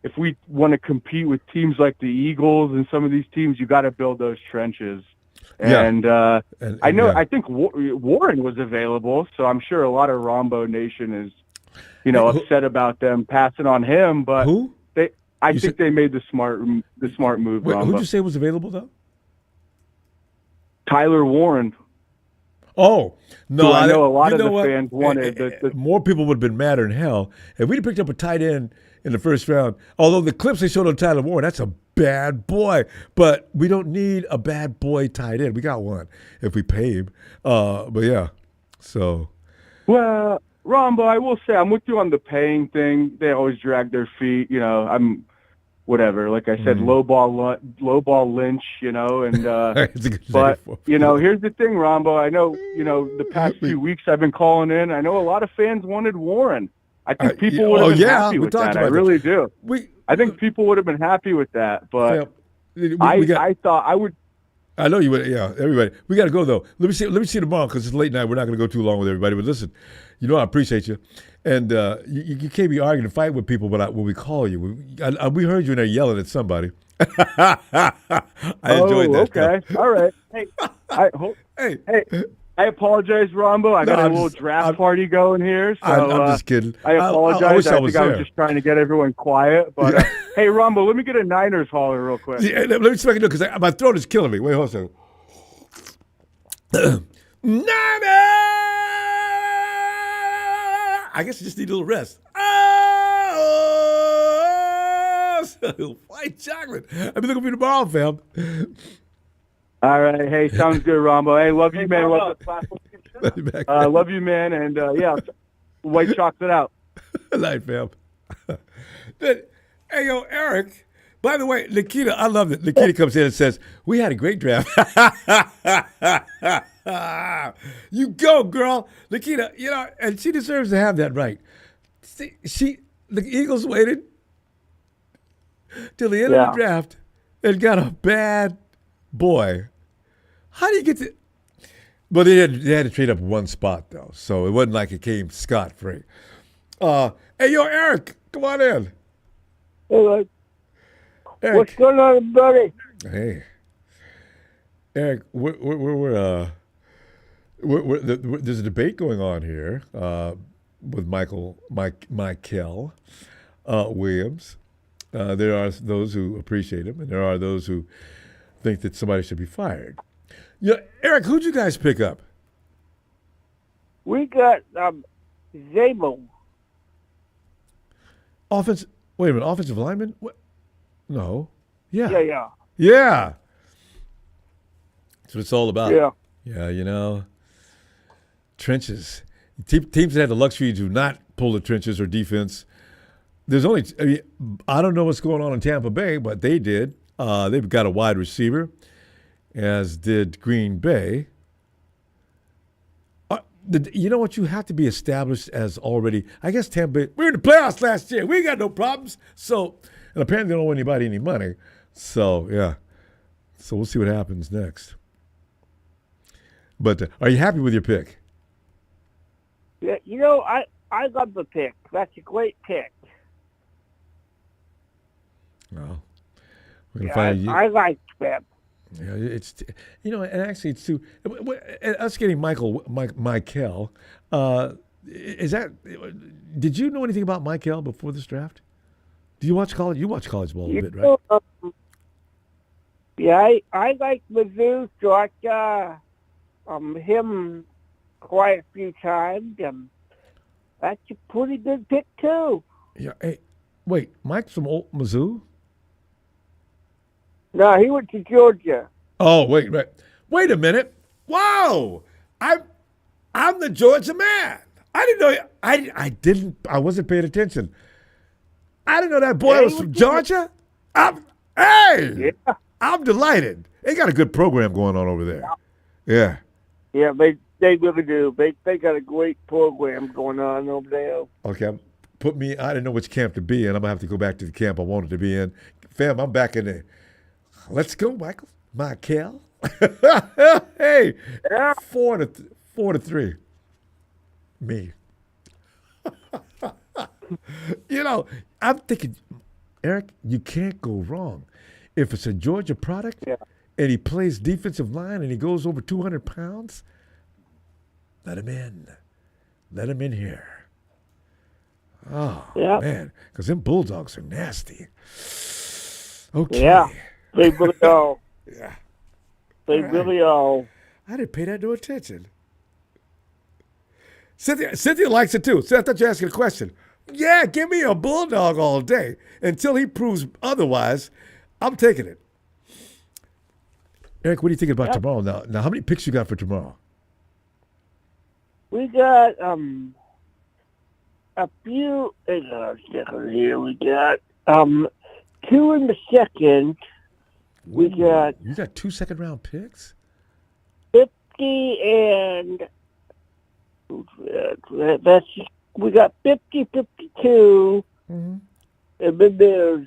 if we want to compete with teams like the Eagles and some of these teams, you got to build those trenches. And I think Warren was available, so I'm sure a lot of Ronbo Nation is upset about them passing on him. But Who? I think they made the smart move. Wait, Ronbo. who'd you say was available though? Tyler Warren. Oh no! Who I know a lot of know the what? fans wanted. More people would have been madder than hell if we'd have picked up a tight end in the first round. Although the clips they showed on Tyler Warren, that's a bad boy. But we don't need a bad boy tight end. We got one if we pay him. But yeah, so. Well, Ronbo, I will say I'm with you on the paying thing. They always drag their feet. I'm whatever. Like I said, low ball Lynch. And It's a good but name for here's the thing, Ronbo. I know the past few weeks I've been calling in. I know a lot of fans wanted Warren. I think people would have been happy with that. I really do. I think people would have been happy with that. But I thought I would. I know you would. Yeah, everybody. We got to go though. Let me see tomorrow because it's late night. We're not going to go too long with everybody. But listen, I appreciate you, and you can't be arguing and fight with people. But when we call you, we heard you in there yelling at somebody. I enjoyed that. Okay, stuff. all right. Hey, I apologize, Ronbo. I got a little draft party going here. So, I'm just kidding. I apologize. I wish I think I was just trying to get everyone quiet. But hey, Ronbo, let me get a Niners holler real quick. Yeah, let me see if I can do it because my throat is killing me. Wait, hold on a second. Niners! I guess I just need a little rest. Oh, white chocolate. I'll be looking for you tomorrow, fam. All right. Hey, sounds good, Ronbo. Hey, love you, man. Love you, man. And, white chocolate out. Night, fam. Hey, yo, Eric. By the way, Nikita, I love it. Nikita comes in and says, we had a great draft. You go, girl. Nikita, and she deserves to have that right. The Eagles waited till the end of the draft and got a bad boy. How do you get to? Well, they had to trade up one spot though, so it wasn't like it came scot-free. Hey, yo, Eric, come on in. Hey, Eric. what's going on, buddy? Hey, Eric, there's a debate going on here with Mykel Williams. There are those who appreciate him, and there are those who think that somebody should be fired. Eric, who'd you guys pick up? We got Zabo. Wait a minute, offensive lineman? What? No. Yeah. Yeah. That's what it's all about. Yeah. Trenches. Teams that have the luxury to not pull the trenches or defense. I don't know what's going on in Tampa Bay, but they did. They've got a wide receiver, as did Green Bay. You know what? You have to be established as already. I guess Tampa Bay, we were in the playoffs last year. We ain't got no problems. So, and apparently they don't owe anybody any money. So, yeah. So we'll see what happens next. But are you happy with your pick? Yeah, I love the pick. That's a great pick. Well, we're gonna find I like that. Yeah, and actually it's too. Us getting Mykel. Is that? Did you know anything about Mykel before this draft? Do you watch college? You watch college ball a bit, right? I like Mizzou, Georgia, him quite a few times. That's a pretty good pick too. Yeah. Hey, wait, Mike's from old Mizzou? No, he went to Georgia. Oh, wait a minute. Wow, I'm the Georgia man. I didn't know. I wasn't paying attention. I didn't know that boy was from Georgia. I'm delighted. They got a good program going on over there. Yeah. Yeah, they really do. They got a great program going on over there. Okay, I didn't know which camp to be in. I'm gonna have to go back to the camp I wanted to be in. Fam, I'm back in there. Let's go, Mykel. Hey, 4-3. Me. I'm thinking, Eric, you can't go wrong. If it's a Georgia product and he plays defensive line and he goes over 200 pounds, let him in. Let him in here. Oh, Yeah. man. Because them Bulldogs are nasty. Okay. Yeah. They really are. Yeah. They All right. really are. I didn't pay that no attention. Cynthia likes it too. So I thought you were asking a question. Yeah, give me a Bulldog all day. Until he proves otherwise, I'm taking it. Eric, what do you think about tomorrow now? Now, how many picks you got for tomorrow? We got a few. Hang on a second here. We got 2 in the second. We got You got 2 second-round picks? 50 and that's we got 50, 52, Mm-hmm. and then there's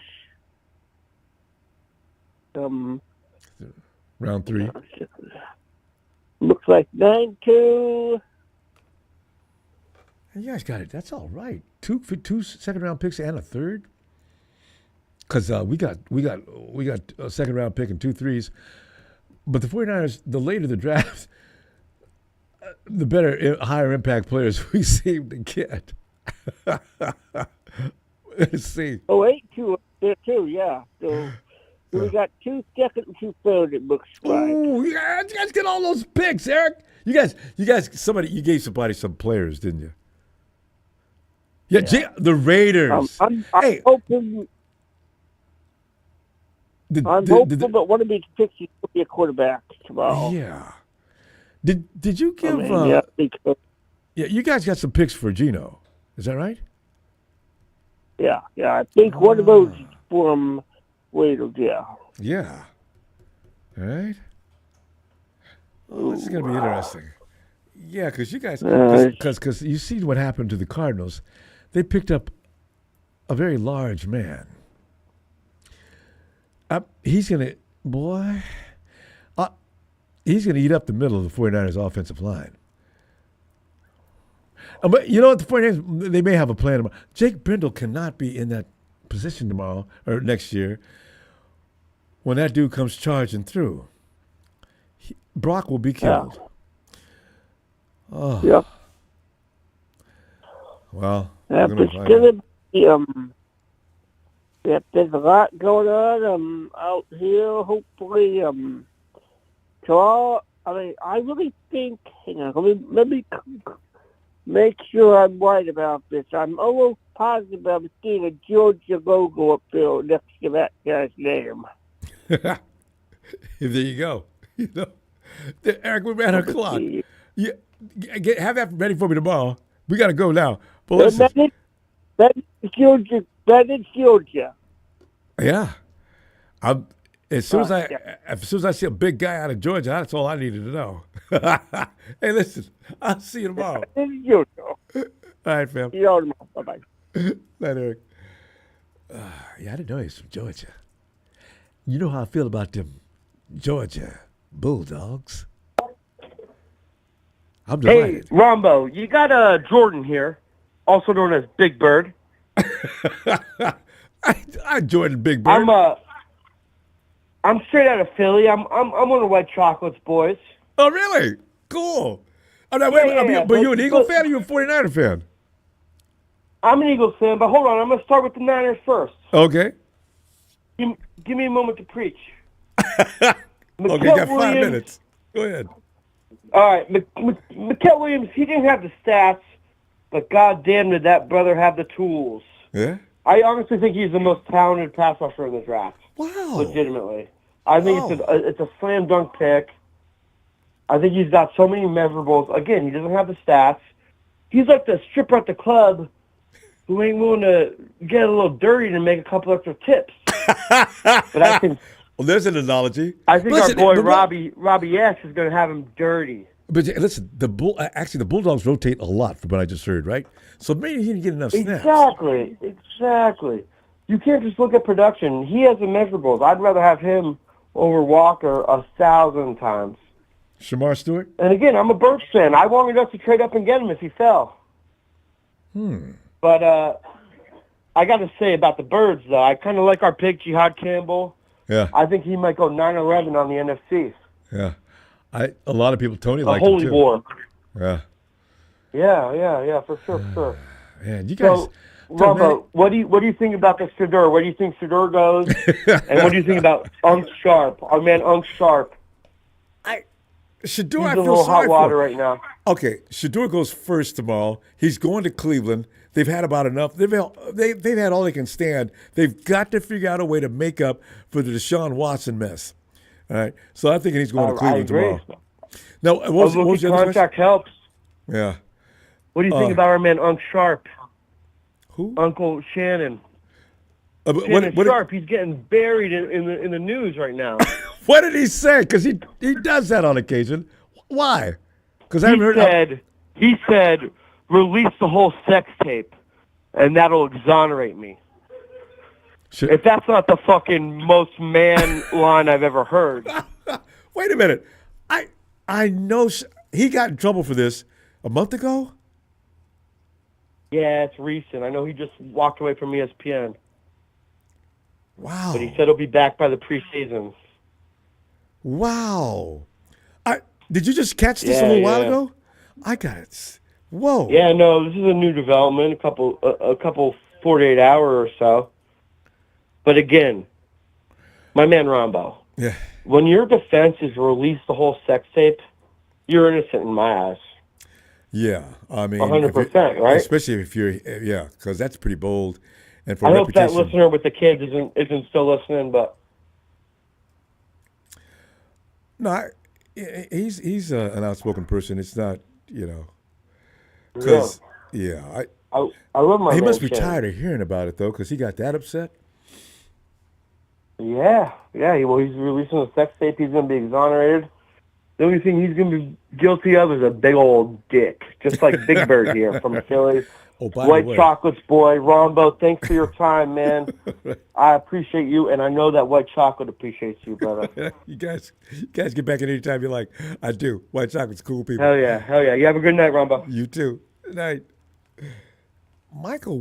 Round 3. looks like 9-2. You guys got it. That's all right. 2 second-round picks and a third? Because we got a second-round pick and 2 threes. But the 49ers, the later the draft, the better, higher impact players we seem to get. Let's see. 8-2 there too, yeah. So we got 2 second and 2 third, it looks like. Ooh, you guys get all those picks, Eric. You guys, you gave somebody some players, didn't you? Yeah. The Raiders. I'm Hey. hoping. I'm hopeful that one of these picks is going to be a quarterback tomorrow. Yeah. Did you give? Yeah, because, you guys got some picks for Geno. Is that right? yeah. I think one of those is from Raiders. Yeah. Yeah. All right. Oh, this is going to be interesting. Yeah, because you guys, because you see what happened to the Cardinals. They picked up a very large man. He's going to, he's going to eat up the middle of the 49ers offensive line. But you know what? The 49ers, they may have a plan. Jake Brindle cannot be in that position tomorrow or next year when that dude comes charging through. Brock will be killed. Yeah. Oh. Yep. Well, It's going to be, yep, there's a lot going on out here. Hopefully, tomorrow, I really think, hang on, let me make sure I'm right about this. I'm almost positive I'm seeing a Georgia logo up there next to that guy's name. There you go. You know, Eric, we ran our clock. Yeah, have that ready for me tomorrow. We got to go now. But listen. That is Georgia. Yeah. As soon as I see a big guy out of Georgia, that's all I needed to know. Hey, listen, I'll see you tomorrow. Georgia. All right, fam. See you all tomorrow. Bye-bye. Night, Eric. Yeah, I didn't know he was from Georgia. You know how I feel about them Georgia Bulldogs. I'm Hey, delighted. Ronbo, you got Jordan here, also known as Big Bird. I Jordan Big Bird. I'm straight out of Philly. I'm one of the White Chocolates boys. Oh, really? Cool. Oh, now, wait, Yeah, but you an Eagle fan or you a 49er fan? I'm an Eagles fan, but hold on. I'm going to start with the Niners first. Okay. Give me a moment to preach. Okay, you got 5 minutes. Go ahead. All right, Mykel Williams, he didn't have the stats, but goddamn did that brother have the tools. Yeah? I honestly think he's the most talented pass rusher in the draft. Wow. Legitimately. I think it's a slam dunk pick. I think he's got so many measurables. Again, he doesn't have the stats. He's like the stripper at the club who ain't willing to get a little dirty to make a couple extra tips. But I think... Well, there's an analogy. I think our boy Robbie S is going to have him dirty. But listen, the Bulldogs rotate a lot from what I just heard, right? So maybe he didn't get enough snaps. Exactly. You can't just look at production. He has the measurables. I'd rather have him over Walker 1,000 times. Shamar Stewart? And again, I'm a Birch fan. I wanted us to trade up and get him if he fell. But I got to say about the Birds, though, I kind of like our pick, Jihad Campbell. Yeah. I think he might go 9-11 on the NFC. Yeah. A lot of people, Tony liked him too. War. Yeah. Yeah, for sure. Man, you guys, Ronbo, what do you think about the Shedeur? Where do you think Shedeur goes? And what do you think about Unc Sharp? Our man Unc Sharp. Shedeur, He's I a feel little sorry hot water for. right now. Okay, Shedeur goes first tomorrow. He's going to Cleveland. They've had about enough. They've had all they can stand. They've got to figure out a way to make up for the Deshaun Watson mess. All right, so I'm thinking he's going to Cleveland tomorrow. Now, what was the other question? Contract helps. Yeah. What do you think about our man Unc Sharp? Who? Uncle Shannon. What Sharp, he's getting buried in the news right now. What did he say? Because he does that on occasion. Why? Because I haven't heard. He said, release the whole sex tape, and that'll exonerate me. If that's not the fucking most man line I've ever heard. Wait a minute. I know he got in trouble for this a month ago. Yeah, it's recent. I know he just walked away from ESPN. Wow. But he said he'll be back by the preseason. Wow. Did you just catch this a little while ago? I got it. Whoa. Yeah, no, this is a new development, a couple 48 hour or so. But again, my man Ronbo. Yeah. When your defense is release the whole sex tape, you're innocent in my eyes. Yeah, I mean, 100%, right? Especially if you're, because that's pretty bold. And for I hope that reputation, listener with the kids isn't still listening, but no, he's an outspoken person. It's not, because I love my. He man must be Shannon. tired of hearing about it though, because he got that upset. Yeah. Well, he's releasing a sex tape. He's going to be exonerated. The only thing he's going to be guilty of is a big old dick, just like Big Bird here from Philly. Oh, by White the way. Chocolates boy, Ronbo. Thanks for your time, man. I appreciate you, and I know that White Chocolate appreciates you, brother. you guys get back at any time you like. I do. White Chocolate's cool people. Hell yeah. You have a good night, Ronbo. You too. Good night. Mykel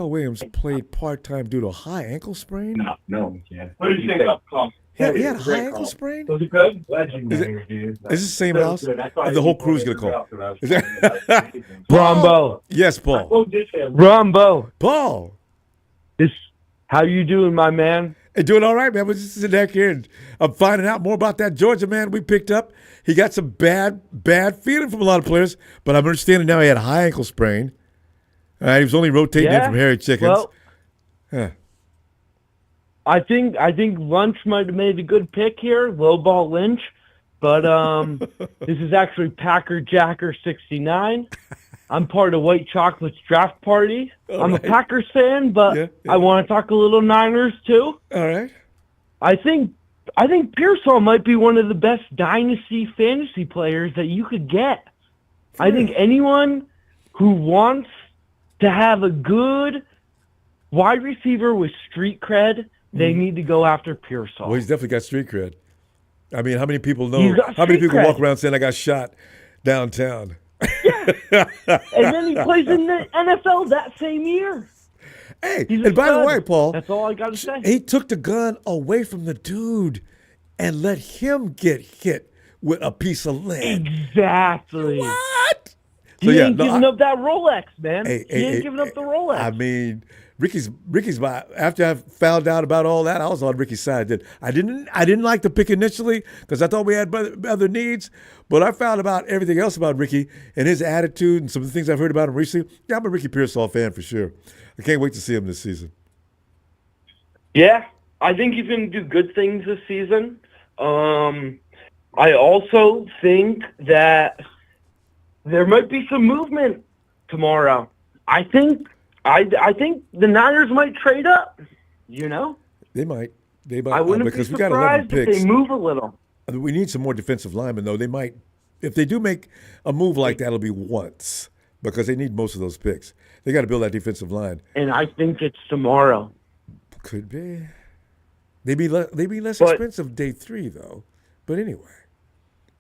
Williams played part-time due to a high ankle sprain? No, we can't. What do you think about Call? He had a high ankle sprain? Was it good? Legendary, dude. Is this the same house? The whole crew's going to call. Is that Ronbo. Yes, Paul. Ronbo. Paul. How you doing, my man? Hey, doing all right, man. We're just sitting back here, and I'm finding out more about that Georgia man we picked up. He got some bad feeling from a lot of players, but I'm understanding now he had a high ankle sprain. He was only rotating in from Harry Chickens. Well, I think Lunch might have made a good pick here, low ball Lynch, but this is actually Packer Jacker 69. I'm part of White Chocolate's draft party. I'm a Packers fan, but I want to talk a little Niners too. All right. I think Pearsall might be one of the best dynasty fantasy players that you could get. I think anyone who wants to have a good wide receiver with street cred, they need to go after Pearsall. Well, he's definitely got street cred. I mean, how many people know? How many street people cred. walk around saying I got shot downtown? Yeah. And then he plays in the NFL that same year. Hey, He's a and by the stud. way, Paul, That's all I got to say. he took the gun away from the dude and let him get hit with a piece of lead. Exactly. What? He ain't giving up that Rolex, man. He ain't giving up the Rolex. I mean, Ricky's after I found out about all that, I was on Ricky's side. I didn't like the pick initially because I thought we had other needs, but I found about everything else about Ricky and his attitude and some of the things I've heard about him recently. Yeah, I'm a Ricky Pearsall fan for sure. I can't wait to see him this season. Yeah, I think he's going to do good things this season. I also think that there might be some movement tomorrow. I think the Niners might trade up. They might. I wouldn't because be we got 11 surprised if picks. they move a little. I mean, we need some more defensive linemen, though. They might, if they do make a move like that, it'll be once because they need most of those picks. They got to build that defensive line. And I think it's tomorrow. Could be. They be less expensive day 3, though. But anyway.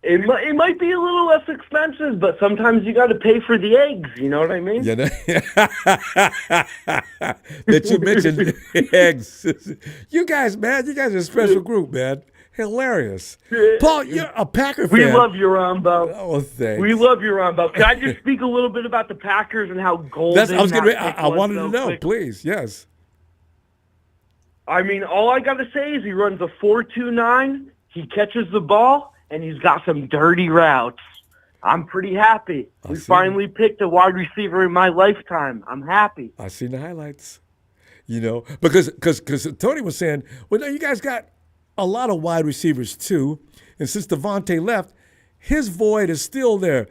It might be a little less expensive, but sometimes you got to pay for the eggs. You know what I mean? Yeah, that you mentioned eggs. You guys are a special group, man. Hilarious. Paul, you're a Packer fan. We love you, Ronbo. Oh, thanks. We love you, Ronbo. Can I just speak a little bit about the Packers and how golden I wanted to know. quick? Please, yes. I mean, all I got to say is he runs a 4.29, he catches the ball, and he's got some dirty routes. I'm pretty happy. We finally picked a wide receiver in my lifetime. I'm happy. I seen the highlights. You know, because Tony was saying, well, no, you guys got a lot of wide receivers too, and since Devontae left, his void is still there.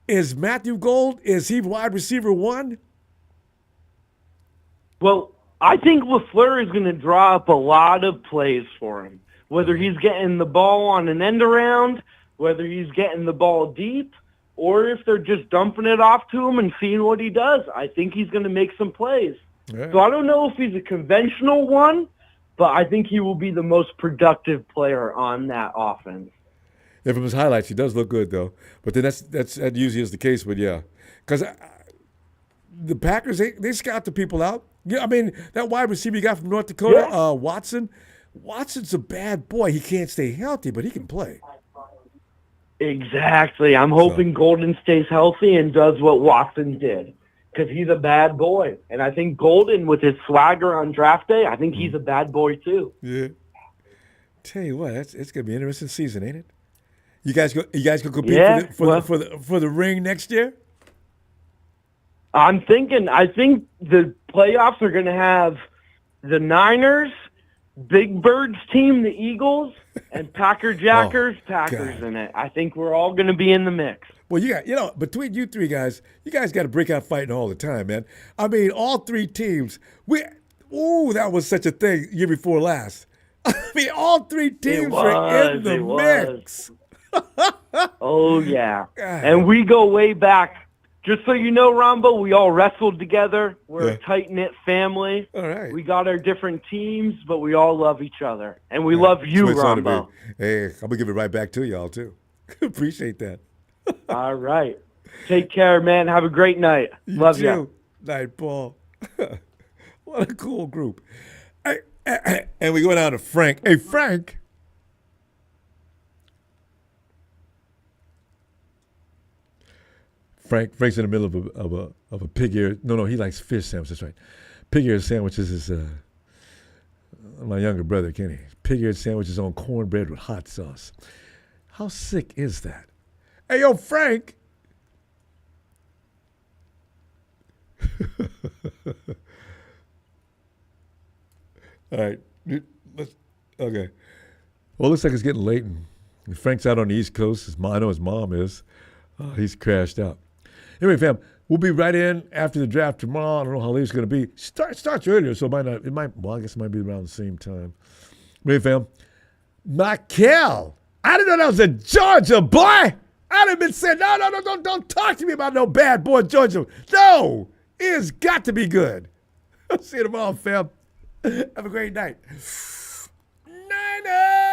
Is Matthew Gold, is he wide receiver 1? Well, I think LaFleur is going to draw up a lot of plays for him, whether he's getting the ball on an end around, whether he's getting the ball deep, or if they're just dumping it off to him and seeing what he does. I think he's going to make some plays. Yeah. So I don't know if he's a conventional one, but I think he will be the most productive player on that offense. Yeah, from his highlights, he does look good though. But then that usually is the case. But yeah, because the Packers they scout the people out. Yeah, I mean that wide receiver you got from North Dakota, Watson. Watson's a bad boy. He can't stay healthy, but he can play. Exactly. I'm hoping Golden stays healthy and does what Watson did, because he's a bad boy. And I think Golden, with his swagger on draft day, I think he's a bad boy too. Yeah. Tell you what, it's gonna be an interesting season, ain't it? You guys go compete for the ring next year? I think the playoffs are going to have the Niners, Big Bird's team, the Eagles, and Packers in it. I think we're all going to be in the mix. Well, between you three guys, you guys got to break out fighting all the time, man. I mean, all three teams. That was such a thing year before last. I mean, all three teams were in the mix. Oh, yeah. And we go way back. Just so you know, Ronbo, we all wrestled together. We're a tight-knit family. All right. We got our different teams, but we all love each other. And we love you, Ronbo. Hey, I'm going to give it right back to y'all, too. Appreciate that. All right. Take care, man. Have a great night. Love you. Night, Paul. What a cool group. And we go down to Frank. Hey, Frank. Frank's in the middle of a pig ear. No, he likes fish sandwiches. That's right. Pig ear sandwiches is my younger brother, Kenny. Pig ear sandwiches on cornbread with hot sauce. How sick is that? Hey, yo, Frank. All right. Okay. Well, it looks like it's getting late, and Frank's out on the East Coast. I know his mom is. He's crashed out. Anyway, fam, we'll be right in after the draft tomorrow. I don't know how late it's going to be. Starts earlier, so I guess it might be around the same time. Anyway, fam, Mykel. I didn't know that was a Georgia boy. I'd have been saying, no, don't talk to me about no bad boy Georgia. No, it's got to be good. I'll see you tomorrow, fam. Have a great night. Niners!